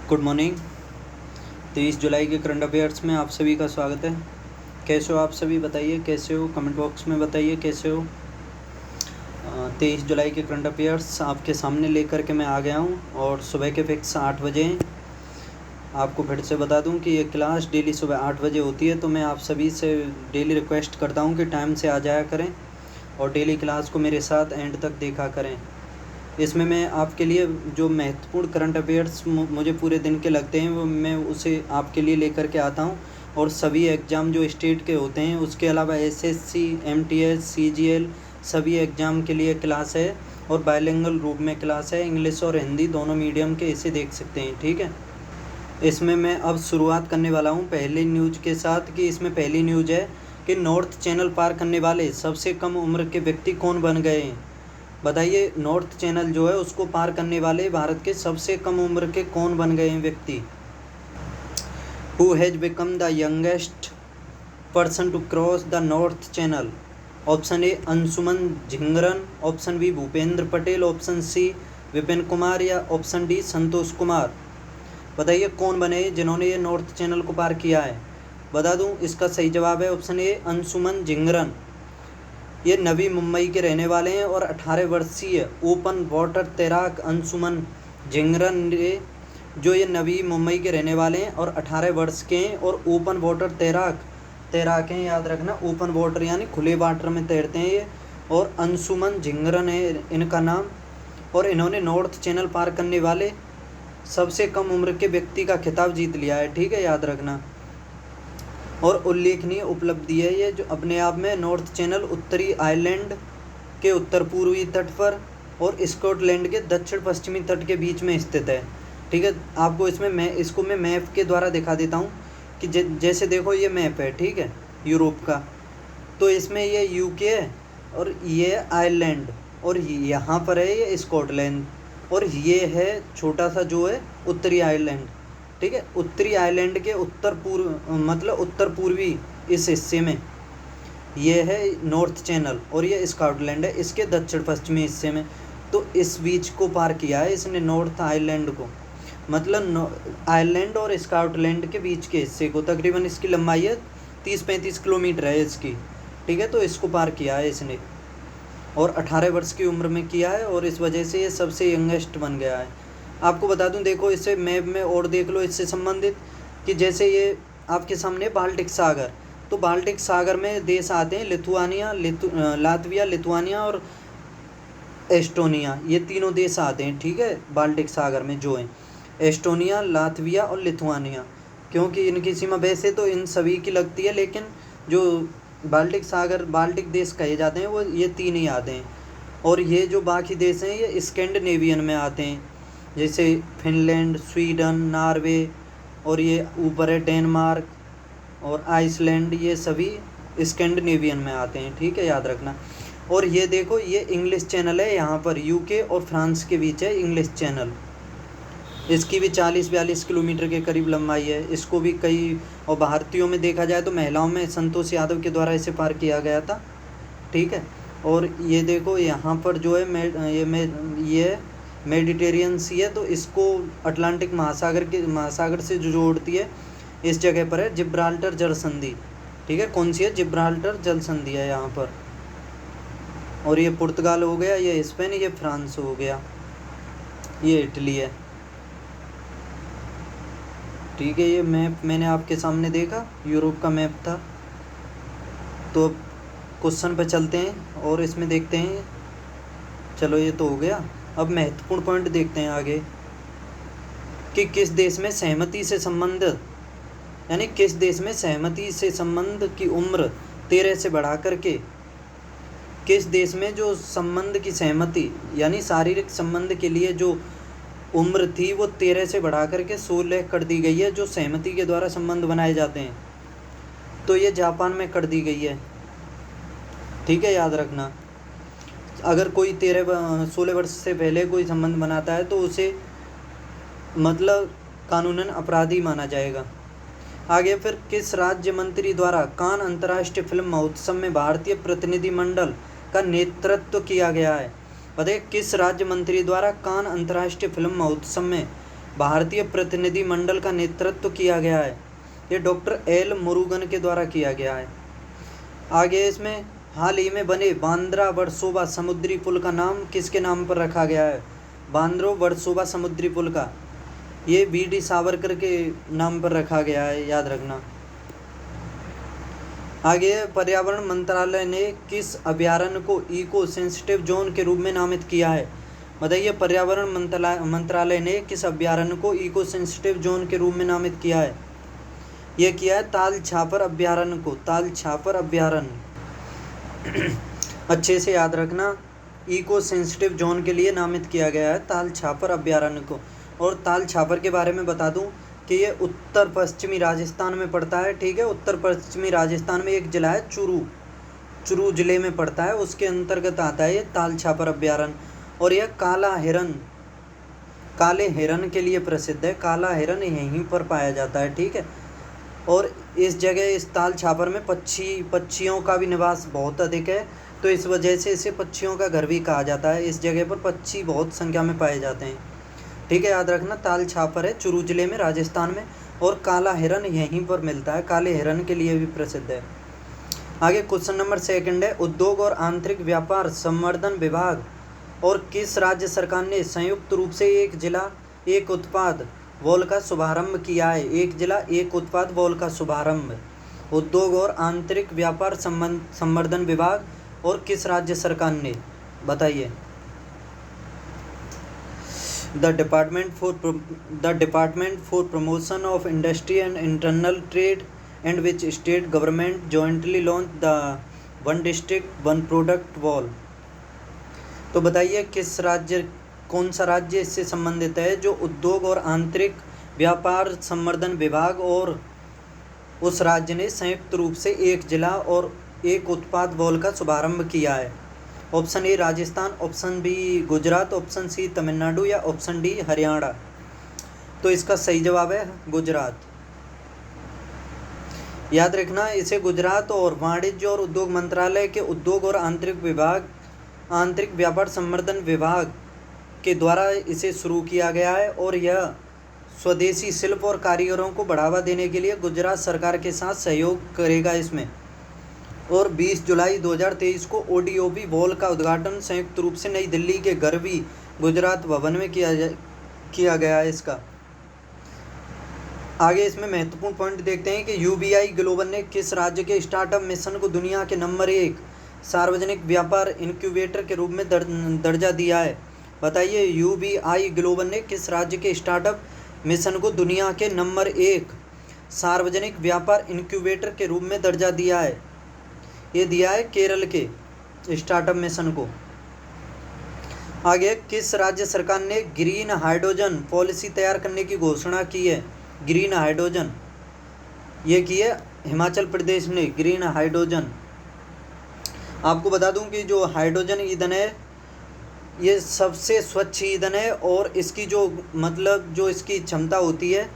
Good morning. 23 जुलाई के current affairs में आप सभी का स्वागत है। कैसे हो आप सभी, बताइए कैसे हो, कमेंट बॉक्स में बताइए कैसे हो। 23 जुलाई के करंट अफेयर्स आपके सामने लेकर के मैं आ गया हूँ और सुबह के फिक्स 8 बजे हैं। आपको फिर से बता दूं कि ये क्लास डेली सुबह 8 बजे होती है, तो मैं आप सभी से डेली रिक्वेस्ट करता हूँ कि टाइम से आ जाया करें और डेली क्लास को मेरे साथ एंड तक देखा करें। इसमें मैं आपके लिए जो महत्वपूर्ण करंट अफेयर्स मुझे पूरे दिन के लगते हैं वो मैं उसे आपके लिए लेकर के आता हूँ। और सभी एग्ज़ाम जो स्टेट के होते हैं, उसके अलावा एसएससी, एमटीएस, सीजीएल सभी एग्ज़ाम के लिए क्लास है और बाइलिंगुअल रूप में क्लास है। इंग्लिश और हिंदी दोनों मीडियम के इसे देख सकते हैं, ठीक है। इसमें मैं अब शुरुआत करने वाला हूँ पहली न्यूज़ के साथ कि इसमें पहली न्यूज़ है कि नॉर्थ चैनल पार करने वाले सबसे कम उम्र के व्यक्ति कौन बन गए हैं। बताइए, नॉर्थ चैनल जो है उसको पार करने वाले भारत के सबसे कम उम्र के कौन बन गए हैं व्यक्ति। Who has become the youngest person to cross the North Channel. Option A Anshuman Jhingran, option B Bhupendra Patel, option C Vipin Kumar या ऑप्शन डी संतोष कुमार। बताइए कौन बने जिन्होंने ये नॉर्थ चैनल को पार किया है। बता दूं, इसका सही जवाब है ऑप्शन ए अंशुमन झिंगरन। ये नवी मुंबई के रहने वाले हैं और 18 वर्षीय ओपन वाटर तैराक अंशुमन झिंगरन ने, जो ये नवी मुंबई के रहने वाले हैं और 18 वर्ष के हैं और ओपन वाटर तैराक हैं। याद रखना, ओपन वाटर यानी खुले वाटर में तैरते हैं ये। और अंशुमन झिंगरन है इनका नाम, और इन्होंने नॉर्थ चैनल पार करने वाले सबसे कम उम्र के व्यक्ति का खिताब जीत लिया है, ठीक है, याद रखना। और उल्लेखनीय उपलब्धि है ये, जो अपने आप में नॉर्थ चैनल उत्तरी आयरलैंड के उत्तर पूर्वी तट पर और स्कॉटलैंड के दक्षिण पश्चिमी तट के बीच में स्थित है, ठीक है। आपको इसमें मैं मैप के द्वारा दिखा देता हूँ कि जैसे देखो ये मैप है, ठीक है, यूरोप का। तो इसमें ये यूके है और ये आयरलैंड और यहाँ पर है ये स्कॉटलैंड और ये है छोटा सा जो है उत्तरी आयरलैंड, ठीक है। उत्तरी आयरलैंड के उत्तर पूर्व मतलब उत्तर पूर्वी इस हिस्से में ये है नॉर्थ चैनल और ये स्कॉटलैंड है इसके दक्षिण पश्चिमी हिस्से में। तो इस बीच को पार किया है इसने, नॉर्थ आयरलैंड को, मतलब आयरलैंड और स्कॉटलैंड के बीच के हिस्से को। तकरीबन इसकी लंबाई है 30-35 किलोमीटर है इसकी, ठीक है। तो इसको पार किया है इसने और 18 वर्ष की उम्र में किया है और इस वजह से ये सबसे यंगेस्ट बन गया है। आपको बता दूं, देखो इसे मैप में और देख लो इससे संबंधित कि जैसे ये आपके सामने बाल्टिक सागर, तो बाल्टिक सागर में देश आते हैं लिथुआनिया, लातविया, लिथुआनिया और एस्टोनिया, ये तीनों देश आते हैं, ठीक है, बाल्टिक सागर में जो हैं एस्टोनिया, लातविया और लिथुआनिया। क्योंकि इनकी सीमा वैसे तो इन सभी की लगती है, लेकिन जो बाल्टिक देश कहे जाते हैं वो ये तीन ही आते हैं। और ये जो बाकी देश हैं ये स्कैंडिनेवियन में आते हैं, जैसे फिनलैंड, स्वीडन, नॉर्वे और ये ऊपर है डेनमार्क और आइसलैंड, ये सभी स्कैंडिनेवियन में आते हैं, ठीक है, याद रखना। और ये देखो ये इंग्लिश चैनल है, यहाँ पर यूके और फ्रांस के बीच है इंग्लिश चैनल। इसकी भी 40-42 किलोमीटर के करीब लंबाई है। इसको भी कई और भारतीयों में देखा जाए तो महिलाओं में संतोष यादव के द्वारा इसे पार किया गया था, ठीक है। और ये देखो यहाँ पर जो है ये मेडिटेरियन सी है, तो इसको अटलांटिक महासागर से जो जोड़ती है इस जगह पर है जिब्राल्टर जल संधि, ठीक है। कौन सी है? जिब्राल्टर जल संधि है यहाँ पर। और ये पुर्तगाल हो गया, ये स्पेन, ये फ्रांस हो गया, ये इटली है, ठीक है। ये मैप मैंने आपके सामने देखा, यूरोप का मैप था। तो क्वेश्चन पे चलते हैं और इसमें देखते हैं। चलो ये तो हो गया, अब महत्वपूर्ण पॉइंट देखते हैं आगे कि किस देश में सहमति से संबंध की उम्र 13 से बढ़ा करके, किस देश में जो संबंध की सहमति यानी शारीरिक संबंध के लिए जो उम्र थी वो 13 से बढ़ा करके 16 कर दी गई है, जो सहमति के द्वारा संबंध बनाए जाते हैं। तो ये जापान में कर दी गई है, ठीक है, याद रखना। अगर कोई 16 वर्ष से पहले कोई संबंध बनाता है तो उसे मतलब कानूनन अपराधी माना जाएगा। आगे फिर किस राज्य मंत्री द्वारा कान अंतर्राष्ट्रीय फिल्म महोत्सव में भारतीय प्रतिनिधिमंडल का नेतृत्व किया गया है। बताइए किस राज्य मंत्री द्वारा कान अंतर्राष्ट्रीय फिल्म महोत्सव में भारतीय प्रतिनिधिमंडल का नेतृत्व किया गया है? ये डॉक्टर एल मुरुगन के द्वारा किया गया है। आगे इसमें हाल ही में बने बांद्रा वर्सोवा समुद्री पुल का नाम किसके नाम पर रखा गया है? बांद्रा वर्सोवा समुद्री पुल का ये बी.डी. सावरकर के नाम पर रखा गया है, याद रखना। आगे पर्यावरण मंत्रालय ने किस अभयारण्य को इको सेंसिटिव जोन के रूप में नामित किया है? बताइए, पर्यावरण मंत्रालय ने किस अभयारण्य को इको सेंसिटिव जोन के रूप में नामित किया है? यह किया है ताल छापर अभयारण्य को, ताल छापर अभयारण्य। अच्छे से याद रखना, इको सेंसिटिव जोन के लिए नामित किया गया है ताल छापर अभयारण्य को। और ताल छापर के बारे में बता दूं कि ये उत्तर पश्चिमी राजस्थान में पड़ता है, ठीक है। उत्तर पश्चिमी राजस्थान में एक जिला है चुरू जिले में पड़ता है, उसके अंतर्गत आता है ये ताल छापर अभयारण्य। और यह काले हिरन के लिए प्रसिद्ध है, काला हिरन यहीं पर पाया जाता है, ठीक है। और इस जगह, इस ताल छापर में पक्षियों का भी निवास बहुत अधिक है, तो इस वजह से इसे पक्षियों का घर भी कहा जाता है। इस जगह पर पक्षी बहुत संख्या में पाए जाते हैं, ठीक है, याद रखना। ताल छापर है चुरू जिले में, राजस्थान में, और काला हिरन यहीं पर मिलता है, काले हिरन के लिए भी प्रसिद्ध है। आगे क्वेश्चन नंबर 2 है, उद्योग और आंतरिक व्यापार संवर्धन विभाग और किस राज्य सरकार ने संयुक्त रूप से एक जिला एक उत्पाद वॉल का शुभारंभ किया है? एक जिला एक उत्पाद वॉल का शुभारंभ उद्योग और आंतरिक व्यापार संवर्धन विभाग और किस राज्य सरकार ने? बताइए। The department for promotion of industry and internal trade and which state government jointly launch the one district one product wall. तो बताइए, कौन सा राज्य इससे संबंधित है जो उद्योग और आंतरिक व्यापार संवर्धन विभाग और उस राज्य ने संयुक्त रूप से एक जिला और एक उत्पाद वॉल का शुभारंभ किया है? Option A Rajasthan, option B Gujarat, option C Tamil Nadu या ऑप्शन डी हरियाणा। तो इसका सही जवाब है गुजरात। याद रखना, इसे गुजरात और वाणिज्य और उद्योग मंत्रालय के उद्योग और आंतरिक व्यापार संवर्धन विभाग के द्वारा इसे शुरू किया गया है। और यह स्वदेशी शिल्प और कारीगरों को बढ़ावा देने के लिए गुजरात सरकार के साथ सहयोग करेगा इसमें। और 20 जुलाई 2023 को ODOB वॉल का उद्घाटन संयुक्त रूप से नई दिल्ली के गरवी गुजरात भवन में किया गया है इसका। आगे इसमें महत्वपूर्ण पॉइंट देखते हैं कि UBI ग्लोबल ने किस राज्य के स्टार्टअप मिशन को दुनिया के नंबर 1 सार्वजनिक व्यापार इनक्यूबेटर के रूप में दर्जा दिया है? बताइए, UBI ग्लोबल ने किस राज्य के स्टार्टअप मिशन को दुनिया के नंबर 1 सार्वजनिक व्यापार इनक्यूबेटर के रूप में दर्जा दिया है? ये दिया है केरल के स्टार्टअप मिशन को। आगे, किस राज्य सरकार ने ग्रीन हाइड्रोजन पॉलिसी तैयार करने की घोषणा की है? ग्रीन हाइड्रोजन ये की है हिमाचल प्रदेश ने, ग्रीन हाइड्रोजन। आपको बता दूं कि जो हाइड्रोजन ईंधन है ये सबसे स्वच्छ ईंधन है और इसकी जो इसकी क्षमता होती है,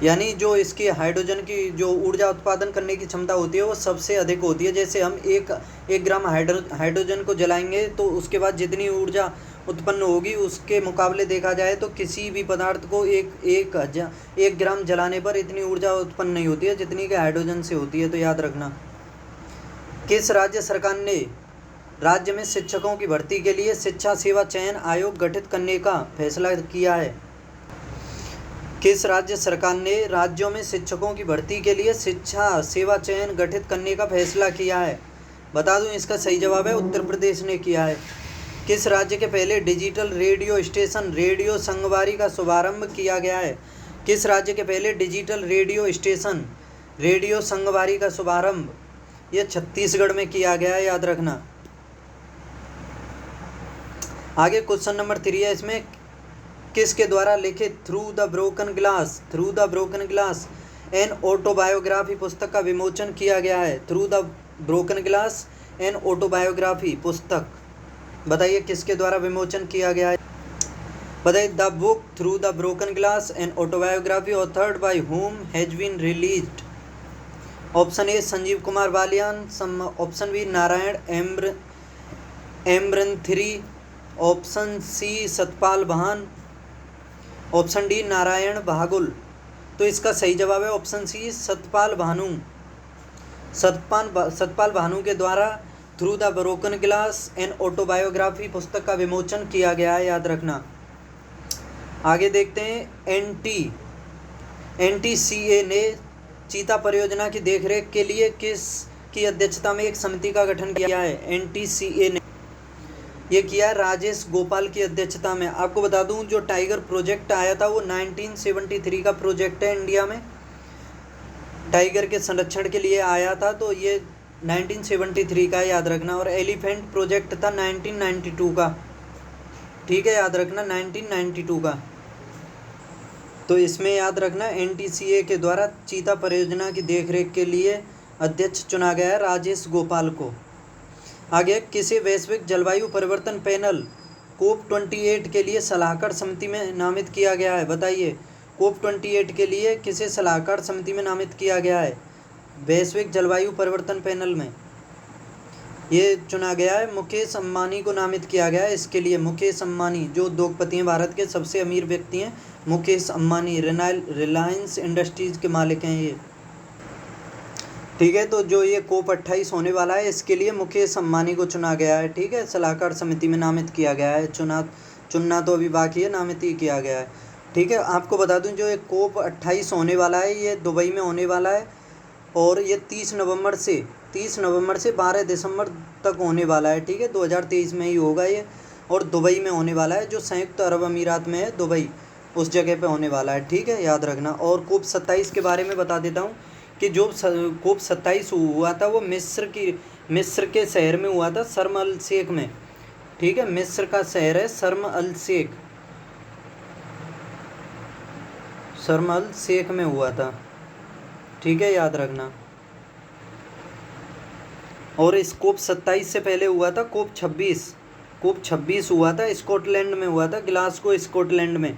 यानी जो इसकी हाइड्रोजन की जो ऊर्जा उत्पादन करने की क्षमता होती है वो सबसे अधिक होती है। जैसे हम एक ग्राम हाइड्रोजन को जलाएंगे तो उसके बाद जितनी ऊर्जा उत्पन्न होगी उसके मुकाबले देखा जाए तो किसी भी पदार्थ को एक ग्राम जलाने पर इतनी ऊर्जा उत्पन्न नहीं होती है जितनी कि हाइड्रोजन से होती है। तो याद रखना। किस राज्य सरकार ने राज्य में शिक्षकों की भर्ती के लिए शिक्षा सेवा चयन आयोग गठित करने का फैसला किया है? किस राज्य सरकार ने राज्यों में शिक्षकों की भर्ती के लिए शिक्षा सेवा चयन गठित करने का फैसला किया है? बता दूं, इसका सही जवाब है उत्तर प्रदेश ने किया है। किस राज्य के पहले डिजिटल रेडियो स्टेशन रेडियो संगवारी का शुभारंभ किया गया है? किस राज्य के पहले डिजिटल रेडियो स्टेशन रेडियो संगवारी का शुभारंभ ये छत्तीसगढ़ में किया गया है, याद रखना। आगे क्वेश्चन नंबर 3 है, इसमें किसके द्वारा लिखित through the broken glass an autobiography पुस्तक का विमोचन किया गया है? Through the broken glass an autobiography पुस्तक, बताइए किसके द्वारा विमोचन किया गया है? बताइए, the book through the broken glass an autobiography authored by whom has been released? Option A Sanjeev Kumar Balyan, option B Narayan Embranthiri, option C Satpal Bhan, option D Narayan भागुल। तो इसका सही जवाब है ऑप्शन सी सतपाल भानु। सतपाल भानु के द्वारा through the broken glass an autobiography पुस्तक का विमोचन किया गया है, याद रखना। आगे देखते हैं NTCA ने चीता परियोजना की देखरेख के लिए किस की अध्यक्षता में एक समिति का गठन किया है। NTCA ने ये किया है राजेश गोपाल की अध्यक्षता में। आपको बता दूं जो टाइगर प्रोजेक्ट आया था वो 1973 का प्रोजेक्ट है, इंडिया में टाइगर के संरक्षण के लिए आया था, तो ये 1973 का याद रखना। और एलिफेंट प्रोजेक्ट था 1992 का, ठीक है, याद रखना 1992 का। तो इसमें याद रखना NTCA के द्वारा चीता परियोजना की देखरेख के लिए अध्यक्ष चुना गया है राजेश गोपाल को। आगे किसे वैश्विक जलवायु परिवर्तन पैनल COP28 के लिए सलाहकार समिति में नामित किया गया है, बताइए। COP28 के लिए किसे सलाहकार समिति में नामित किया गया है वैश्विक जलवायु परिवर्तन पैनल में? ये चुना गया है मुकेश अंबानी को नामित किया गया है इसके लिए। मुकेश अंबानी जो उद्योगपति हैं, भारत के सबसे अमीर व्यक्ति हैं मुकेश अंबानी, रिलायंस इंडस्ट्रीज के मालिक हैं ये, ठीक है। तो जो ये COP28 होने वाला है इसके लिए मुकेश अंबानी को चुना गया है, ठीक है, सलाहकार समिति में नामित किया गया है। चुनना तो अभी बाकी है, नामित ही किया गया है, ठीक है। आपको बता दूं जो ये COP28 होने वाला है ये दुबई में होने वाला है और ये 30 नवंबर से 12 दिसंबर तक होने वाला है, ठीक है। 2023 में ही होगा ये और दुबई में होने वाला है, जो संयुक्त अरब अमीरात में है दुबई, उस जगह पे होने वाला है, ठीक है, याद रखना। और COP27 के बारे में बता देता हूँ कि जो COP27 हुआ था वो मिस्र के शहर में हुआ था, शर्म अल शेख में, ठीक है। मिस्र का शहर है शर्म अल शेख में हुआ था, ठीक है, याद रखना। और इस COP27 से पहले हुआ था COP26 हुआ था, स्कॉटलैंड में हुआ था, ग्लासगो स्कॉटलैंड में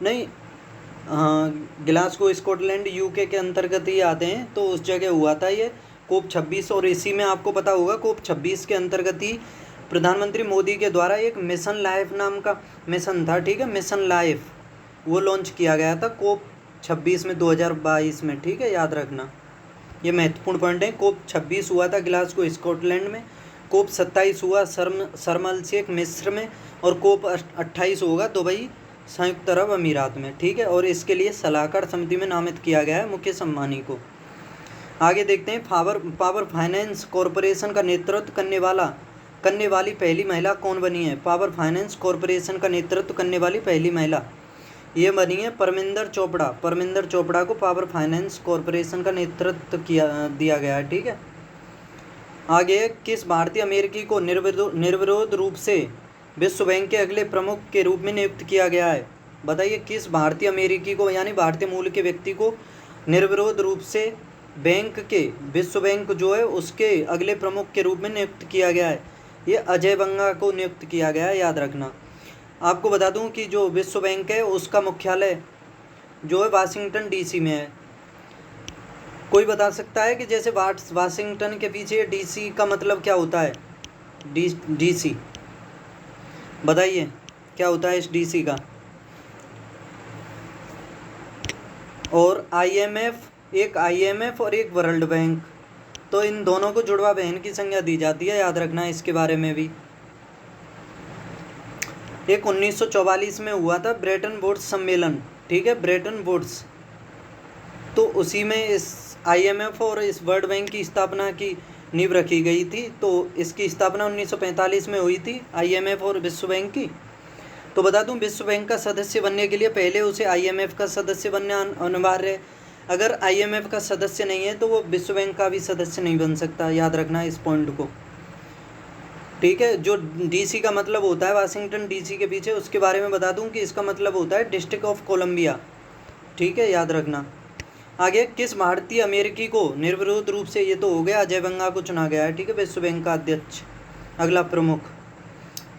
नहीं, हाँ ग्लासगो स्कॉटलैंड UK के अंतर्गत ही आते हैं, तो उस जगह हुआ था ये COP26। और इसी में आपको पता होगा COP26 के अंतर्गत ही प्रधानमंत्री मोदी के द्वारा एक मिशन लाइफ नाम का मिशन था, ठीक है, मिशन लाइफ, वो लॉन्च किया गया था COP26 में 2022 में, ठीक है, याद रखना। ये महत्वपूर्ण पॉइंट है। COP26 हुआ था ग्लासगो स्कॉटलैंड में, COP27 हुआ शर्म अल शेख मिस्र में और COP28 होगा दुबई संयुक्त अरब अमीरात में, ठीक है। और इसके लिए सलाहकार समिति में नामित किया गया है मुकेश अंबानी को। आगे देखते हैं पावर फाइनेंस कॉरपोरेशन का नेतृत्व करने वाली पहली महिला कौन बनी है? पावर फाइनेंस कॉरपोरेशन का नेतृत्व करने वाली पहली महिला ये बनी है परमिंदर चोपड़ा को पावर फाइनेंस कॉरपोरेशन का नेतृत्व दिया गया है, ठीक है। आगे किस भारतीय अमेरिकी को निर्विरोध रूप से विश्व बैंक के अगले प्रमुख के रूप में नियुक्त किया गया है? बताइए किस भारतीय अमेरिकी को यानी भारतीय मूल के व्यक्ति को निर्विरोध रूप से विश्व बैंक जो है उसके अगले प्रमुख के रूप में नियुक्त किया गया है? ये अजय बंगा को नियुक्त किया गया है, याद रखना। आपको बता दूं कि जो विश्व बैंक है उसका मुख्यालय जो है वाशिंगटन DC में है। कोई बता सकता है कि जैसे वाशिंगटन के पीछे DC का मतलब क्या होता है? DC बताइए क्या होता है इस DC का? और एक IMF और एक वर्ल्ड बैंक, तो इन दोनों को जुड़वा बहन की संज्ञा दी जाती है, याद रखना इसके बारे में भी। एक 1944 में हुआ था ब्रेटन वुड्स सम्मेलन, ठीक है, ब्रेटन वुड्स, तो उसी में इस IMF और इस वर्ल्ड बैंक की स्थापना की नींव रखी गई थी। तो इसकी स्थापना 1945 में हुई थी IMF और विश्व बैंक की। तो बता दूं विश्व बैंक का सदस्य बनने के लिए पहले उसे IMF का सदस्य बनना अनिवार्य है। अगर IMF का सदस्य नहीं है तो वो विश्व बैंक का भी सदस्य नहीं बन सकता, याद रखना इस पॉइंट को, ठीक है। जो DC का मतलब होता है वाशिंगटन DC के पीछे, उसके बारे में बता दूं कि इसका मतलब होता है डिस्ट्रिक्ट ऑफ कोलंबिया, ठीक है, याद रखना। आगे किस भारतीय अमेरिकी को निर्विरोध रूप से, ये तो हो गया, अजय बंगा को चुना गया है, ठीक है, विश्व बैंक का अध्यक्ष अगला प्रमुख।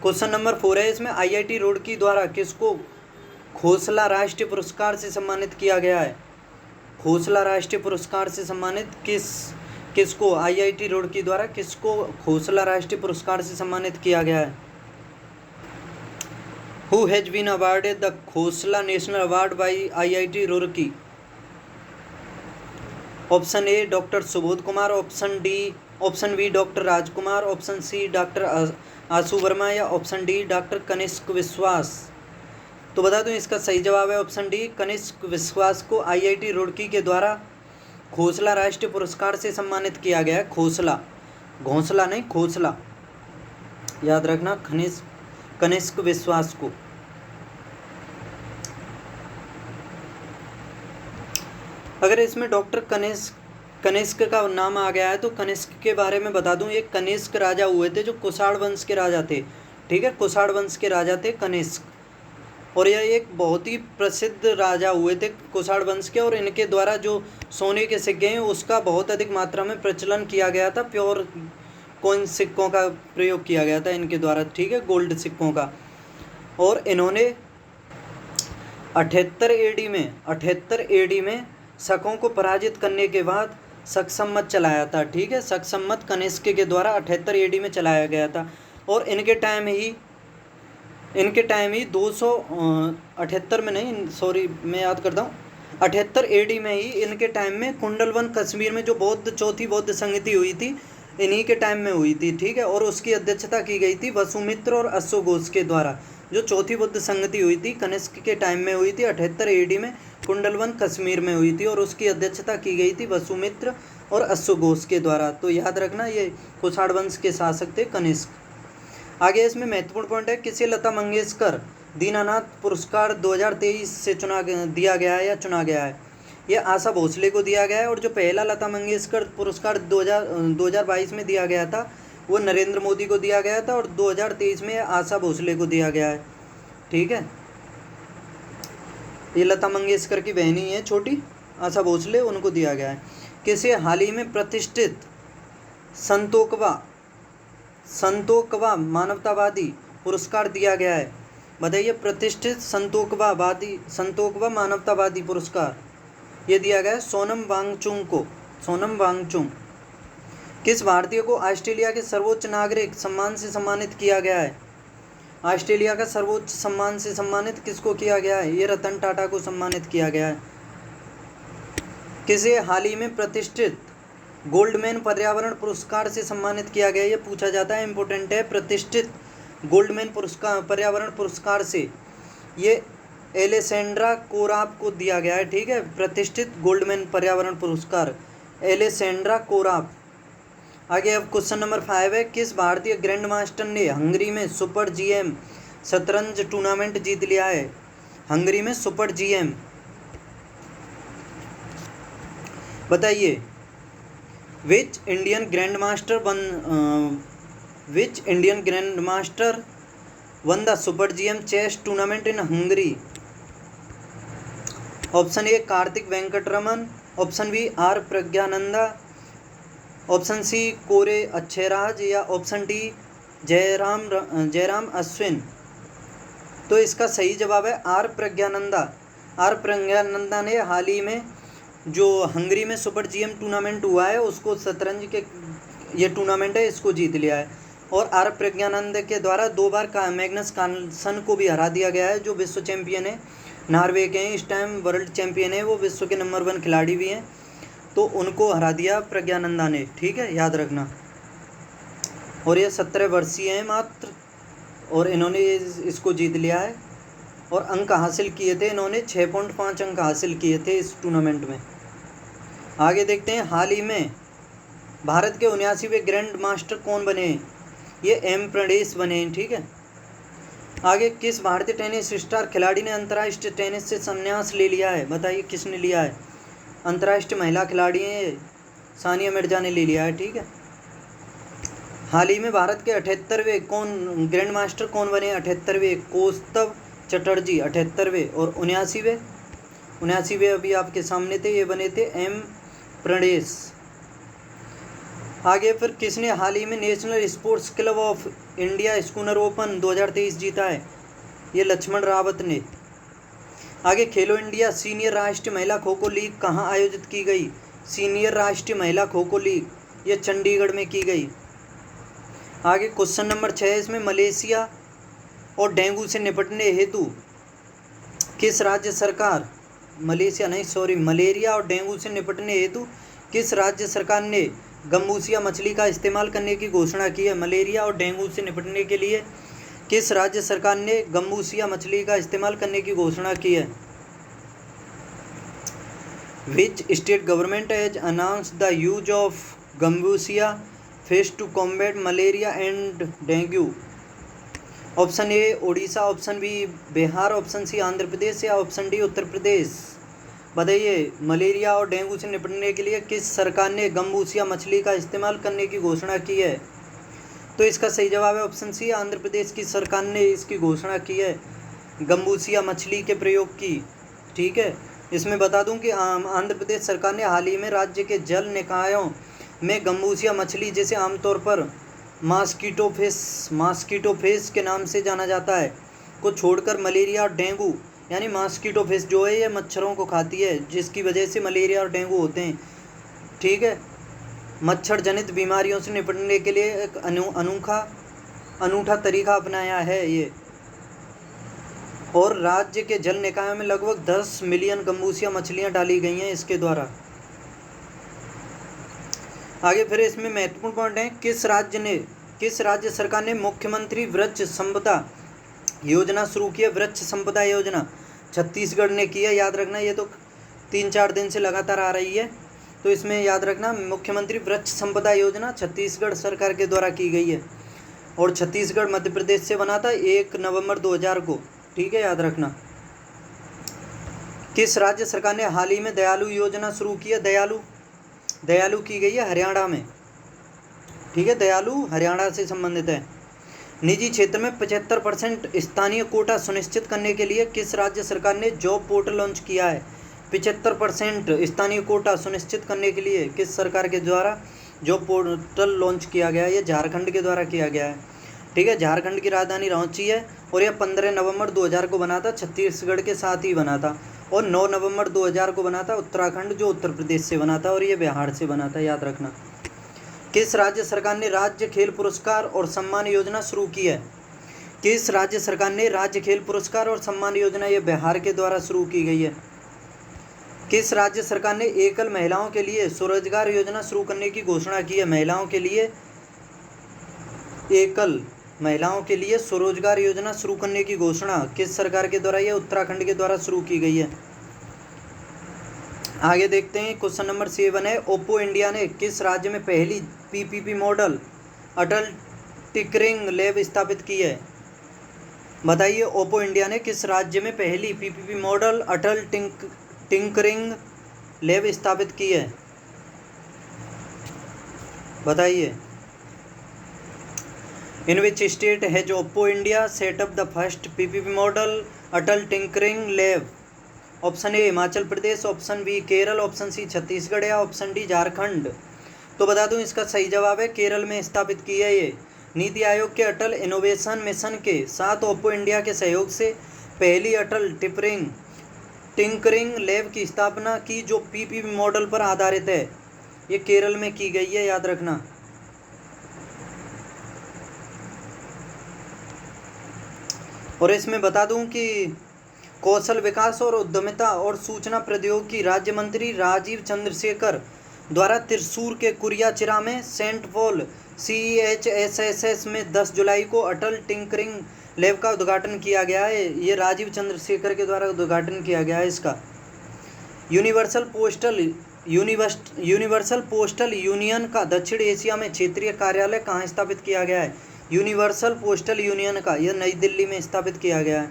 क्वेश्चन नंबर 4 है इसमें IIT रुड़की द्वारा किसको खोसला राष्ट्रीय पुरस्कार से सम्मानित किया गया है? खोसला राष्ट्रीय पुरस्कार से सम्मानित किसको IIT रुड़की द्वारा किसको खोसला राष्ट्रीय पुरस्कार से सम्मानित किया गया है? Who has been awarded the Khosla national award by IIT Roorkee? Option A doctor Subodh Kumar, option B doctor Rajkumar, option C doctor Ashu Verma या ऑप्शन डी डॉक्टर कनिष्क विश्वास। तो बता दूं इसका सही जवाब है ऑप्शन डी, कनिष्क विश्वास को IIT रुड़की के द्वारा खोसला राष्ट्रीय पुरस्कार से सम्मानित किया गया है। खोसला, घोंसला नहीं, खोसला, याद रखना, कनिष्क विश्वास को। अगर इसमें डॉक्टर कनिष्क का नाम आ गया है तो कनिष्क के बारे में बता दूं, ये कनिष्क राजा हुए थे जो कुषाण वंश के राजा थे। ठीक है, कुषाण वंश के राजा थे कनिष्क, और यह एक बहुत ही प्रसिद्ध राजा हुए थे कुषाण वंश के, और इनके द्वारा जो सोने के सिक्के हैं उसका बहुत अधिक मात्रा में प्रचलन किया गया था। प्योर कॉइन सिक्कों का प्रयोग किया गया था इनके द्वारा। ठीक है, गोल्ड सिक्कों का। और इन्होंने 78 AD में शकों को पराजित करने के बाद शक संवत चलाया था। ठीक है, शक संवत कनिष्क के द्वारा 78 AD में चलाया गया था, और इनके टाइम ही 278 में नहीं, सॉरी मैं याद करता हूँ, 78 AD में ही इनके टाइम में कुंडलवन कश्मीर में जो चौथी बौद्ध संगति हुई थी, इन्हीं के टाइम में हुई थी। ठीक है, और उसकी अध्यक्षता की गई थी वसुमित्र और अश्वघोष के द्वारा। जो चौथी बौद्ध संगति हुई थी कनिष्क के टाइम में हुई थी, 78 AD में कुंडलवन कश्मीर में हुई थी, और उसकी अध्यक्षता की गई थी वसुमित्र और अश्वघोष के द्वारा। तो याद रखना, ये कुषाण वंश के शासक थे कनिष्क। आगे इसमें महत्वपूर्ण पॉइंट है, किसे लता मंगेशकर दीनानाथ पुरस्कार 2023 से चुना गया है? ये आशा भोसले को दिया गया है, और जो पहला लता मंगेशकर पुरस्कार 2022 में दिया गया था वो नरेंद्र मोदी को दिया गया था, और 2023 में आशा भोसले को दिया गया है। ठीक है, ये लता मंगेशकर की बहनी है छोटी, आशा भोसले, उनको दिया गया है। किसे हाल ही में प्रतिष्ठित संतोकवा मानवतावादी पुरस्कार दिया गया है? बताइए, प्रतिष्ठित संतोकवा मानवतावादी पुरस्कार ये दिया गया है सोनम वांगचुक को। सोनम वांगचुक। किस भारतीय को ऑस्ट्रेलिया के सर्वोच्च नागरिक सम्मान से सम्मानित किया गया है? ऑस्ट्रेलिया का सर्वोच्च सम्मान से सम्मानित किसको किया गया है? ये रतन टाटा को सम्मानित किया गया है। किसे हाल ही में प्रतिष्ठित गोल्डमैन पर्यावरण पुरस्कार से सम्मानित किया गया? ये पूछा जाता है, इंपॉर्टेंट है। प्रतिष्ठित गोल्डमैन पर्यावरण पुरस्कार से ये एलेसेंड्रा कोराप को दिया गया है। ठीक है, प्रतिष्ठित गोल्डमैन पर्यावरण पुरस्कार एलेसेंड्रा कोराप। आगे अब क्वेश्चन नंबर 5 है, किस भारतीय ग्रैंड मास्टर ने हंगरी में सुपर GM शतरंज टूर्नामेंट जीत लिया है? हंगरी में सुपर GM, बताइए। Which Indian grand master won the super GM chess tournament in Hungary? Option A Karthik Venkataraman, option B R Praggnanandhaa, option C कोरे अच्छेराज, या ऑप्शन डी जयराम अश्विन। तो इसका सही जवाब है आर प्रज्ञानंदा। आर प्रज्ञानंदा ने हाल ही में जो हंगरी में सुपर GM टूर्नामेंट हुआ है उसको, शतरंज के ये टूर्नामेंट है, इसको जीत लिया है। और आर प्रज्ञानंद के द्वारा 2 बार मैग्नस कार्लसन को भी हरा दिया गया है, जो विश्व चैंपियन है, नॉर्वे के हैं, इस टाइम वर्ल्ड चैंपियन है, वो विश्व के नंबर 1 खिलाड़ी भी हैं। तो उनको हरा दिया प्रज्ञानंदा ने। ठीक है, याद रखना। और ये 17 वर्षीय हैं मात्र, और इन्होंने इसको जीत लिया है। और अंक हासिल किए थे इन्होंने 6.5 अंक हासिल किए थे इस टूर्नामेंट में। आगे देखते हैं, हाल ही में भारत के 79वें ग्रैंड मास्टर कौन बने? ये एम प्रणेश बने हैं। ठीक है, आगे किस भारतीय टेनिस स्टार खिलाड़ी ने अंतर्राष्ट्रीय टेनिस से संन्यास ले लिया है? बताइए किसने लिया है? अंतर्राष्ट्रीय महिला खिलाड़ी हैं, सानिया मिर्जा ने ले लिया है। ठीक है, हाल ही में भारत के 78वें ग्रैंड मास्टर कौन बने? 78वें कौस्तव चटर्जी 78वें, और 79वें अभी आपके सामने थे, ये बने थे एम प्रणेश। आगे फिर किसने हाल ही में national sports club of India schooner open 2023 जीता है? ये लक्ष्मण रावत ने। आगे खेलो इंडिया सीनियर राष्ट्रीय महिला खो खो लीग कहाँ आयोजित की गई? सीनियर राष्ट्रीय महिला खो खो लीग ये चंडीगढ़ में की गई। आगे क्वेश्चन नंबर 6 इसमें, मलेशिया और डेंगू से निपटने हेतु किस राज्य सरकार मलेरिया और डेंगू से निपटने हेतु किस राज्य सरकार ने गम्बूसिया मछली का इस्तेमाल करने की घोषणा की है? मलेरिया और डेंगू से निपटने के लिए किस राज्य सरकार ने गम्बूसिया मछली का इस्तेमाल करने की घोषणा की है? Which state government has announced the use of Gambusia fish to combat malaria and dengue? Option A Orissa, option B Bihar, option C Andhra Pradesh या ऑप्शन डी उत्तर प्रदेश। बताइए, मलेरिया और डेंगू से निपटने के लिए किस सरकार ने गम्बूसिया मछली का इस्तेमाल करने की घोषणा की है? तो इसका सही जवाब है ऑप्शन सी, आंध्र प्रदेश की सरकार ने इसकी घोषणा की है, गम्बूसिया मछली के प्रयोग की। ठीक है, इसमें बता दूं कि आंध्र प्रदेश सरकार ने हाल ही में राज्य के जल निकायों में गम्बूसिया मछली, जिसे आमतौर पर मॉस्किटो फिश के नाम से जाना जाता है, को छोड़कर मलेरिया और डेंगू, यानी मॉस्किटो फिश जो है ये मच्छरों को खाती है, जिसकी वजह से मलेरिया और डेंगू होते हैं। ठीक है, मच्छर जनित बीमारियों से निपटने के लिए एक अनूठा तरीका अपनाया है ये। और राज्य के जल निकायों में लगभग 10 मिलियन गम्बूसिया मछलियां डाली गई हैं इसके द्वारा। आगे फिर इसमें महत्वपूर्ण पॉइंट है, किस राज्य सरकार ने मुख्यमंत्री वृक्ष संपदा योजना शुरू की है? वृक्ष संपदा योजना छत्तीसगढ़ ने की है। याद रखना, ये तो 3-4 दिन से लगातार आ रही है, तो इसमें याद रखना मुख्यमंत्री वृक्ष संपदा योजना छत्तीसगढ़ सरकार के द्वारा की गई है। और छत्तीसगढ़ मध्य प्रदेश से बना था 1 नवंबर 2000 को। ठीक है, याद रखना। किस राज्य सरकार ने हाल ही में दयालु योजना शुरू की है? दयालु की गई है हरियाणा में। ठीक है, दयालु हरियाणा से संबंधित है। निजी क्षेत्र में 75% स्थानीय कोटा सुनिश्चित करने के लिए किस राज्य सरकार ने जॉब पोर्टल लॉन्च किया है? 75% स्थानीय कोटा सुनिश्चित करने के लिए किस सरकार के द्वारा जॉब पोर्टल लॉन्च किया गया है? ये झारखंड के द्वारा किया गया है। ठीक है, झारखंड की राजधानी रांची है और यह 15 नवंबर 2000 को बना था, छत्तीसगढ़ के साथ ही बना था। और 9 नवंबर 2000 को बना था उत्तराखंड, जो उत्तर प्रदेश से बना था, और ये बिहार से बना था। याद रखना। किस राज्य सरकार ने राज्य खेल पुरस्कार और सम्मान योजना शुरू की है? किस राज्य सरकार ने राज्य खेल पुरस्कार और सम्मान योजना, ये बिहार के द्वारा शुरू की गई है। किस राज्य सरकार ने एकल महिलाओं के लिए स्वरोजगार योजना शुरू करने की घोषणा की है? एकल महिलाओं के लिए स्वरोजगार योजना शुरू करने की घोषणा किस सरकार के द्वारा? यह उत्तराखंड के द्वारा शुरू की गई है। आगे देखते हैं, क्वेश्चन नंबर 7 है, ओप्पो इंडिया ने किस राज्य में पहली पीपीपी मॉडल अटल टिंकरिंग लैब स्थापित की है? बताइए, ओप्पो इंडिया ने किस राज्य में पहली पीपीपी मॉडल अटल टिंकरिंग लैब स्थापित की है? बताइए। In which state has Oppo India set up the first PPP model Atal tinkering lab? Option A Himachal Pradesh, option B Kerala, option C Chhattisgarh या ऑप्शन डी झारखंड। तो बता दूं, इसका सही जवाब है केरल में स्थापित की है ये। नीति आयोग के अटल इनोवेशन मिशन के साथ ओप्पो इंडिया के सहयोग से पहली अटल टिंकरिंग लैब की स्थापना की, जो पीपीपी मॉडल पर आधारित है। ये केरल में की गई है, याद रखना। और इसमें बता दूं कि कौशल विकास और उद्यमिता और सूचना प्रौद्योगिकी राज्य मंत्री राजीव चंद्रशेखर द्वारा त्रिशूर के कुरियाचिरा में सेंट पॉल CEHSS में 10 जुलाई को अटल टिंकरिंग लैब का उद्घाटन किया गया है। ये राजीव चंद्रशेखर के द्वारा उद्घाटन किया गया है इसका। यूनिवर्सल पोस्टल यूनियन का दक्षिण एशिया में क्षेत्रीय कार्यालय कहाँ स्थापित किया गया है? यूनिवर्सल पोस्टल यूनियन का यह नई दिल्ली में स्थापित किया गया है।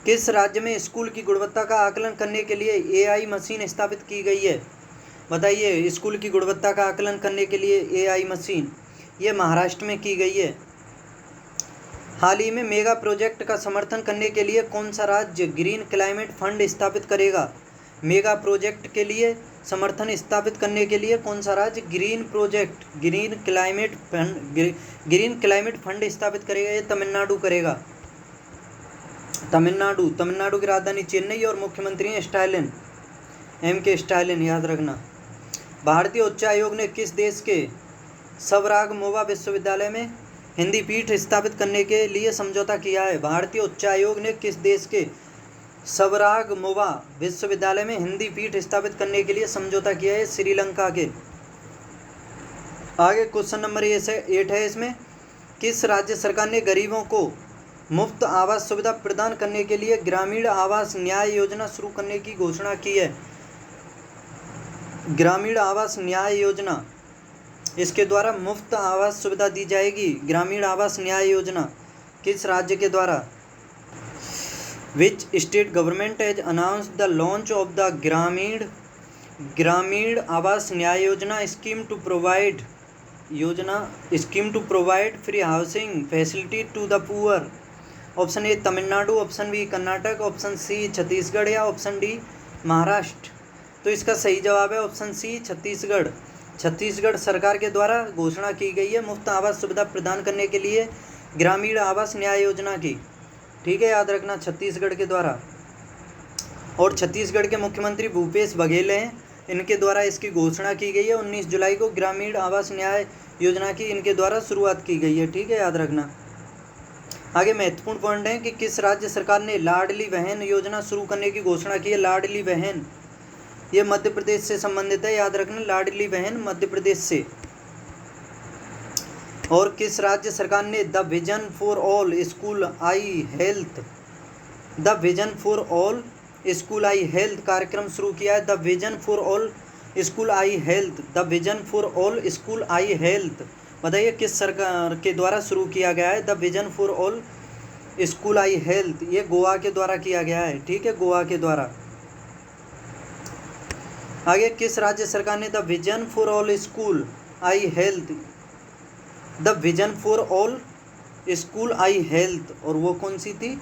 किस राज्य में स्कूल की गुणवत्ता का आकलन करने के लिए AI मशीन स्थापित की गई है? बताइए, स्कूल की गुणवत्ता का आकलन करने के लिए AI मशीन ये महाराष्ट्र में की गई है। हाल ही में मेगा प्रोजेक्ट का समर्थन करने के लिए कौन सा राज्य ग्रीन क्लाइमेट फंड स्थापित करेगा? मेगा प्रोजेक्ट के लिए समर्थन स्थापित करने के लिए कौन सा राज्य ग्रीन क्लाइमेट फंड स्थापित करेगा? ये तमिलनाडु करेगा। तमिलनाडु की राजधानी चेन्नई और मुख्यमंत्री हैं स्टालिन, MK स्टालिन। याद रखना। भारतीय उच्च आयोग ने किस देश के सवरागमोवा विश्वविद्यालय में हिंदी पीठ स्थापित करने के लिए समझौता किया है? भारतीय उच्च आयोग ने किस देश के सबरागमुवा विश्वविद्यालय में हिंदी पीठ स्थापित करने के लिए समझौता किया है? श्रीलंका के। आगे क्वेश्चन नंबर 8 है इसमें, किस राज्य सरकार ने गरीबों को मुफ्त आवास सुविधा प्रदान करने के लिए ग्रामीण आवास न्याय योजना शुरू करने की घोषणा की है? ग्रामीण आवास न्याय योजना, इसके द्वारा मुफ्त आवास सुविधा दी जाएगी। ग्रामीण आवास न्याय योजना किस राज्य के द्वारा? Which state government has announced the launch of the Gramin Awas Nyay Yojana scheme to provide free housing facility to the poor? Option A Tamil Nadu, option B Karnataka, option C Chhattisgarh या ऑप्शन डी महाराष्ट्र? तो इसका सही जवाब है ऑप्शन सी छत्तीसगढ़। छत्तीसगढ़ सरकार के द्वारा घोषणा की गई है मुफ्त आवास सुविधा प्रदान करने के लिए ग्रामीण आवास न्याय योजना की। ठीक है, याद रखना, छत्तीसगढ़ के द्वारा। और छत्तीसगढ़ के मुख्यमंत्री भूपेश बघेल हैं, इनके द्वारा इसकी घोषणा की गई है। 19 जुलाई को ग्रामीण आवास न्याय योजना की इनके द्वारा शुरुआत की गई है। ठीक है, याद रखना। आगे महत्वपूर्ण पॉइंट है कि किस राज्य सरकार ने लाडली बहन योजना शुरू करने की घोषणा की है? लाडली बहन, ये मध्य प्रदेश से संबंधित है, याद रखना, लाडली बहन मध्य प्रदेश से। और किस राज्य सरकार ने the vision for all school I health कार्यक्रम शुरू किया है? The vision for all school I health, बताइए किस सरकार के द्वारा शुरू किया गया है? The vision for all school I health, ये गोवा के द्वारा किया गया है। ठीक है, गोवा के द्वारा। आगे किस राज्य सरकार ने the vision for all school I health, और वो कौन सी थी?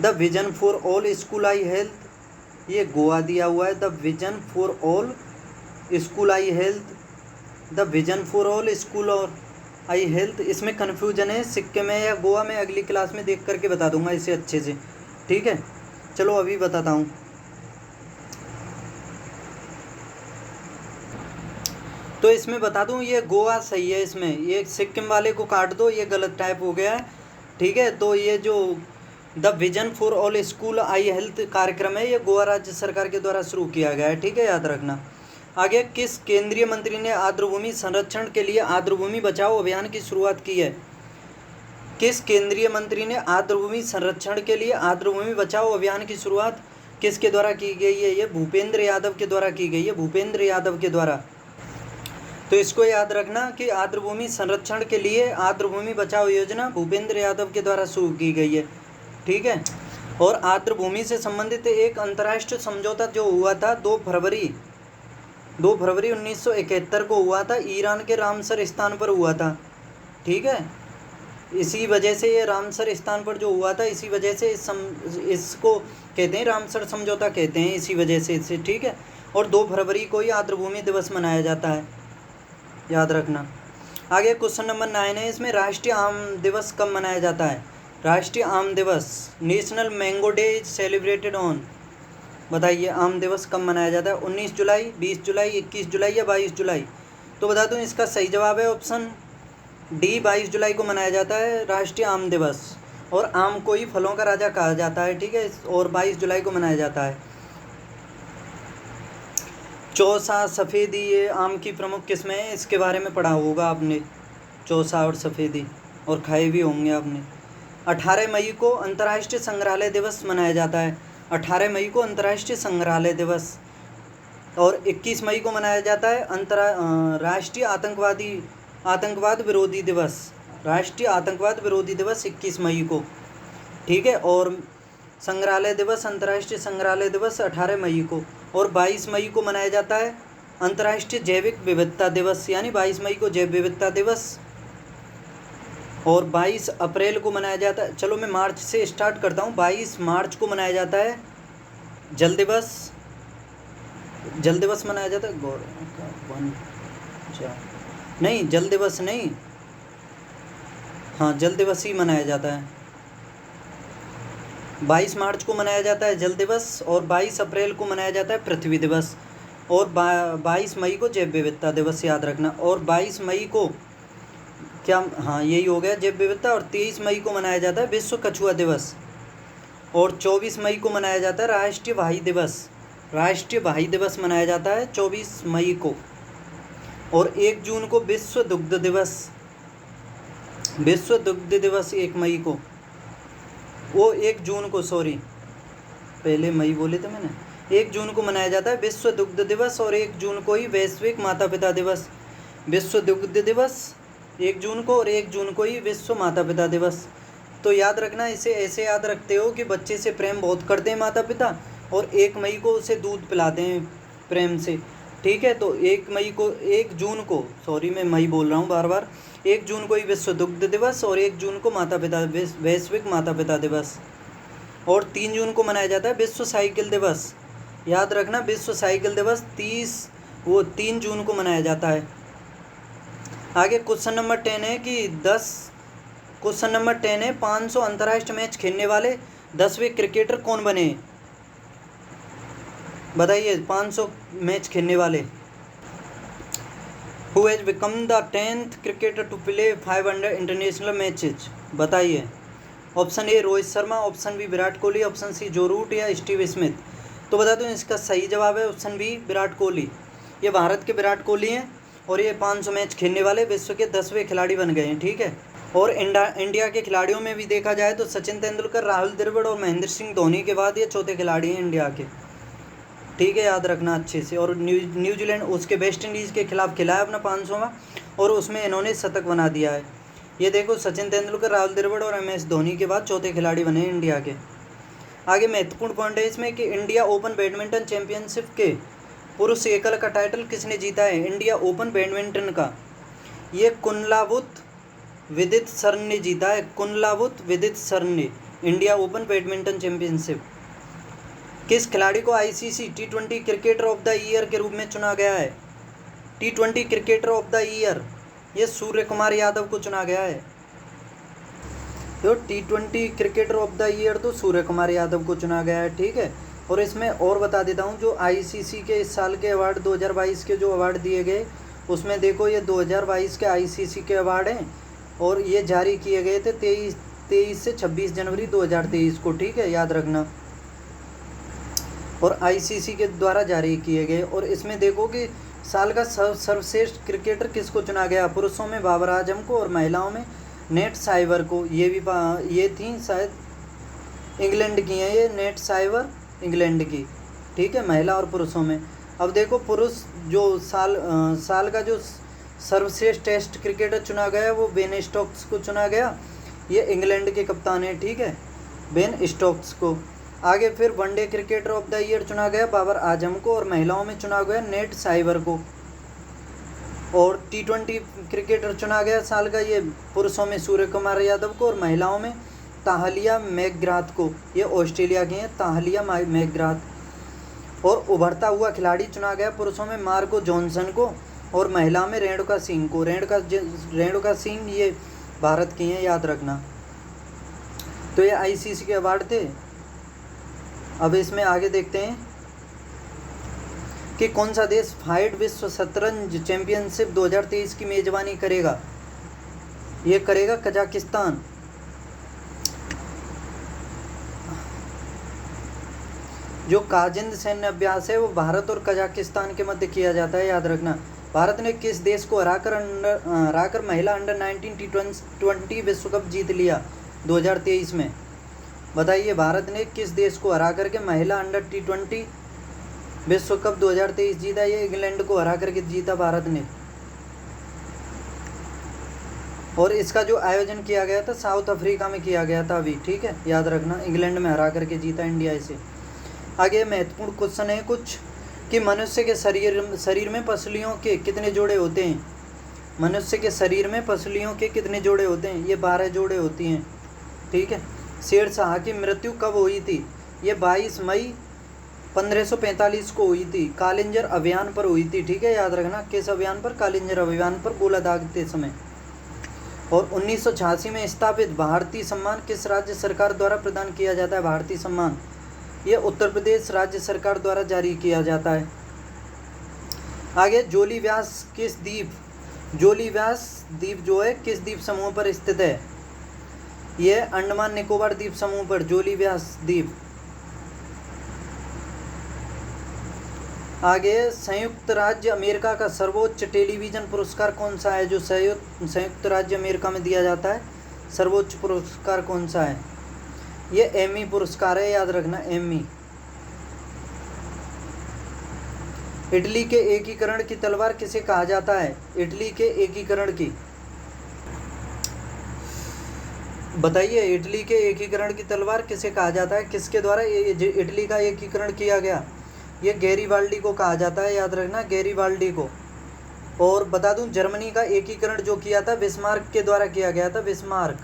The vision for all school I health, ये गोवा दिया हुआ है। The vision for all school I health, the vision for all school और आई हेल्थ, इसमें कन्फ्यूजन है सिक्किम में या गोवा में, अगली क्लास में देख करके बता दूंगा इसे अच्छे से। ठीक है, चलो अभी बताता हूँ। तो इसमें बता दूं, ये गोवा सही है, इसमें ये सिक्किम वाले को काट दो, ये गलत टाइप हो गया है। ठीक है, तो ये जो the vision for all school I health कार्यक्रम है, ये गोवा राज्य सरकार के द्वारा शुरू किया गया है। ठीक है, याद रखना। आगे किस केंद्रीय मंत्री ने आर्द्रभूमि संरक्षण के लिए आर्द्रभूमि बचाओ अभियान की शुरुआत की है? किस केंद्रीय मंत्री ने आर्द्रभूमि संरक्षण के लिए आर्द्रभूमि बचाओ अभियान की शुरुआत किसके द्वारा की गई है? ये भूपेंद्र यादव के द्वारा की गई है, भूपेंद्र यादव के द्वारा। तो इसको याद रखना कि आर्द्रभूमि संरक्षण के लिए आर्द्रभूमि बचाओ योजना भूपेंद्र यादव के द्वारा शुरू की गई है। ठीक है, और आर्द्रभूमि से संबंधित एक अंतर्राष्ट्रीय समझौता जो हुआ था 2 फरवरी 1971 को हुआ था, ईरान के रामसर स्थान पर हुआ था। ठीक है, इसी वजह से ये रामसर स्थान पर जो हुआ था, इसी वजह से इसको कहते हैं रामसर समझौता कहते हैं, इसी वजह से इसे। ठीक है, और 2 फरवरी को ही आर्द्रभूमि दिवस मनाया जाता है, याद रखना। आगे क्वेश्चन नंबर 9 है, इसमें राष्ट्रीय आम दिवस कब मनाया जाता है? राष्ट्रीय आम दिवस, national mango day is celebrated on, बताइए आम दिवस कब मनाया जाता है? 19 जुलाई, 20 जुलाई, 21 जुलाई या 22 जुलाई? तो बता दूं, इसका सही जवाब है ऑप्शन डी, 22 जुलाई को मनाया जाता है राष्ट्रीय आम दिवस। और आम को ही फलों का राजा कहा जाता है। ठीक है, और 22 जुलाई को मनाया जाता है। चौसा, सफ़ेदी, ये आम की प्रमुख किस्में हैं, इसके बारे में पढ़ा होगा आपने, चौसा और सफ़ेदी, और खाए भी होंगे आपने। 18 मई को अंतर्राष्ट्रीय संग्रहालय दिवस मनाया जाता है, 18 मई को अंतर्राष्ट्रीय संग्रहालय दिवस। और 21 मई को मनाया जाता है राष्ट्रीय आतंकवाद विरोधी दिवस, राष्ट्रीय आतंकवाद विरोधी दिवस 21 मई को। ठीक है, और संग्रहालय दिवस, अंतर्राष्ट्रीय संग्रहालय दिवस 18 मई को। और 22 मई को मनाया जाता है अंतर्राष्ट्रीय जैविक विविधता दिवस, यानी 22 मई को जैव विविधता दिवस। और 22 अप्रैल को मनाया जाता है, चलो मैं मार्च से स्टार्ट करता हूँ। 22 मार्च को मनाया जाता है जल दिवस मनाया जाता है। नहीं, जल दिवस नहीं, हाँ जल दिवस ही मनाया जाता है। 22 मार्च को मनाया जाता है जल दिवस, और 22 अप्रैल को मनाया जाता है पृथ्वी दिवस, और 22 मई को जैव विविधता दिवस, याद रखना। और 22 मई को क्या, हाँ यही हो गया जैव विविधता। और 23 मई को मनाया जाता है विश्व कछुआ दिवस, और 24 मई को मनाया जाता है राष्ट्रीय भाई दिवस। राष्ट्रीय भाई दिवस मनाया जाता है 24 मई को। और 1 जून को विश्व दुग्ध दिवस, विश्व दुग्ध दिवस 1 मई को, वो 1 जून को, सॉरी पहले मई बोले थे मैंने, 1 जून को मनाया जाता है विश्व दुग्ध दिवस। और 1 जून को ही वैश्विक माता पिता दिवस। विश्व दुग्ध दिवस 1 जून को, और 1 जून को ही विश्व माता पिता दिवस। तो याद रखना, इसे ऐसे याद रखते हो कि बच्चे से प्रेम बहुत करते हैं माता पिता, और 1 मई को उसे दूध पिलाते हैं प्रेम से, ठीक है। तो 1 जून को, सॉरी मैं मई बोल रहा हूँ बार बार, 1 जून को ही विश्व दुग्ध दिवस, और 1 जून को माता पिता वैश्विक माता पिता दिवस। और 3 जून को मनाया जाता है विश्व साइकिल दिवस। याद रखना, विश्व साइकिल दिवस 3 जून को मनाया जाता है। आगे क्वेश्चन नंबर 10 है कि 500 अंतर्राष्ट्रीय मैच खेलने वाले 10वें क्रिकेटर कौन बने? बताइए, 500 मैच खेलने वाले। Who has become the 10th cricketer to play 500 international matches? बताइए। Option A Rohit Sharma, option B Virat Kohli, option C Joe Root या स्टीव स्मिथ। तो बता दूं, इसका सही जवाब है ऑप्शन बी विराट कोहली। ये भारत के विराट कोहली हैं, और ये 500 मैच खेलने वाले विश्व के 10वें खिलाड़ी बन गए हैं, ठीक है। और इंडिया के खिलाड़ियों में भी देखा जाए तो सचिन तेंदुलकर, राहुल द्रविड़ और महेंद्र सिंह धोनी के बाद ये चौथे खिलाड़ी हैं इंडिया के, ठीक है, याद रखना अच्छे से। और न्यूजीलैंड उसके वेस्ट इंडीज़ के खिलाफ खेला है अपना 500वां, और उसमें इन्होंने शतक बना दिया है। ये देखो, सचिन तेंदुलकर, राहुल द्रविड़ और MS धोनी के बाद चौथे खिलाड़ी बने इंडिया के। आगे महत्वपूर्ण पॉइंट है इसमें कि इंडिया ओपन बैडमिंटन चैंपियनशिप के पुरुष एकल का टाइटल किसने जीता है? इंडिया ओपन बैडमिंटन का ये कुनलावुत विदित सरन ने जीता है। कुनलावुत विदित सरन ने इंडिया ओपन बैडमिंटन चैंपियनशिप। किस खिलाड़ी को ICC T20 cricketer of the year के रूप में चुना गया है? T20 cricketer of the year ये सूर्य कुमार यादव को चुना गया है। तो T20 cricketer of the year तो सूर्य कुमार यादव को चुना गया है, ठीक है। और इसमें और बता देता हूँ, जो ICC के इस साल के अवार्ड 2022 के जो अवार्ड दिए गए, उसमें देखो ये 2022 के ICC के अवार्ड हैं, और ये जारी किए गए थे 23 से 26 जनवरी 2023 को, ठीक है, याद रखना। और ICC के द्वारा जारी किए गए। और इसमें देखो कि साल का सर्वश्रेष्ठ क्रिकेटर किसको चुना गया? पुरुषों में बाबर आजम को, और महिलाओं में नेट साइवर को। ये थी शायद इंग्लैंड की हैं, ये नेट साइवर इंग्लैंड की, ठीक है, महिला और पुरुषों में। अब देखो, पुरुष जो साल का जो सर्वश्रेष्ठ टेस्ट क्रिकेटर चुना गया वो बेन स्टोक्स को चुना गया। ये इंग्लैंड के कप्तान हैं, ठीक है, बेन स्टोक्स को। आगे फिर one day cricketer of the year चुना गया बाबर आजम को, और महिलाओं में चुना गया नेट साइवर को। और T20 क्रिकेटर चुना गया साल का ये पुरुषों में सूर्य कुमार यादव को, और महिलाओं में ताहलिया मैकग्राथ को। ये ऑस्ट्रेलिया की हैं, ताहलिया मैकग्राथ। और उभरता हुआ खिलाड़ी चुना गया पुरुषों में मार्को जॉनसन को, और महिला में रेणुका सिंह को। रेणुका सिंह ये भारत की हैं, याद रखना। तो ये ICC के अवार्ड थे। अब इसमें आगे देखते हैं कि कौन सा देश फाइड विश्व शतरंज चैंपियनशिप 2023 की मेजबानी करेगा? ये करेगा कजाकिस्तान। जो काजिंद सैन्य अभ्यास है वो भारत और कजाकिस्तान के मध्य किया जाता है, याद रखना। भारत ने किस देश को हराकर महिला अंडर-19 T20 विश्व कप जीत लिया 2023 में? बताइए, भारत ने किस देश को हरा करके महिला अंडर T20 विश्व कप 2023 जीता? ये इंग्लैंड को हरा करके जीता भारत ने। और इसका जो आयोजन किया गया था साउथ अफ्रीका में किया गया था अभी, ठीक है, याद रखना। इंग्लैंड में हरा करके जीता इंडिया इसे। आगे महत्वपूर्ण क्वेश्चन है कुछ कि मनुष्य के शरीर में पसलियों के कितने जोड़े होते हैं? मनुष्य के शरीर में पसलियों के कितने जोड़े होते हैं? ये 12 जोड़े होती हैं, ठीक है। शेरशाह की मृत्यु कब हुई थी? ये 22 मई 1545 को हुई थी। कालिंजर अभियान पर हुई थी, ठीक है, याद रखना। किस अभियान पर? कालिंजर अभियान पर, गोला दागते समय। और 1986 में स्थापित भारतीय सम्मान किस राज्य सरकार द्वारा प्रदान किया जाता है? भारतीय सम्मान ये उत्तर प्रदेश राज्य सरकार द्वारा जारी किया जाता है। आगे, जोली व्यास किस द्वीप जोली व्यास द्वीप जो है किस द्वीप समूह पर स्थित है? ये अंडमान निकोबार द्वीप समूह पर जोली व्यास द्वीप। आगे, संयुक्त राज्य अमेरिका का सर्वोच्च टेलीविज़न पुरस्कार कौन सा है? जो संयुक्त राज्य अमेरिका में दिया जाता है सर्वोच्च पुरस्कार कौन सा है? ये एमी पुरस्कार है, याद रखना, एमी। इटली के एकीकरण की तलवार किसे कहा जाता है? इटली के एकीकरण की, बताइए, इटली के एकीकरण की तलवार किसे कहा जाता है? किसके द्वारा इटली का एकीकरण किया गया? ये गैरीबाल्डी को कहा जाता है, याद रखना, गैरीबाल्डी को। और बता दूं, जर्मनी का एकीकरण जो किया था बिस्मार्क के द्वारा किया गया था, बिस्मार्क।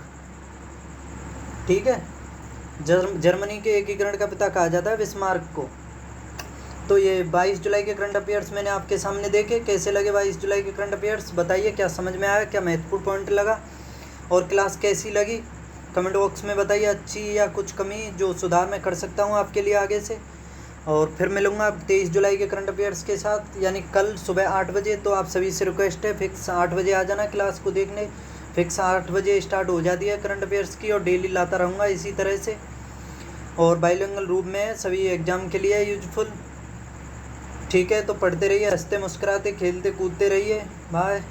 ठीक है, जर्मनी के एकीकरण का पिता कहा जाता है बिस्मार्क को। तो ये 22 जुलाई के करंट अफेयर्स मैंने आपके सामने देखे। कैसे लगे 22 जुलाई के करंट अफेयर्स? बताइए, क्या समझ में आया, क्या महत्वपूर्ण पॉइंट लगा, और क्लास कैसी लगी? कमेंट बॉक्स में बताइए, अच्छी या कुछ कमी जो सुधार मैं कर सकता हूँ आपके लिए आगे से। और फिर मिलूँगा 23 जुलाई के करंट अफेयर्स के साथ, यानी कल सुबह 8 बजे। तो आप सभी से रिक्वेस्ट है, फिक्स 8 बजे आ जाना क्लास को देखने। फिक्स 8 बजे स्टार्ट हो जाती है करंट अफेयर्स की, और डेली लाता रहूँगा इसी तरह से, और बाइलिंगुअल रूप में सभी एग्ज़ाम के लिए यूजफुल। ठीक है, तो पढ़ते रहिए, हंसते मुस्कुराते खेलते कूदते रहिए। बाय।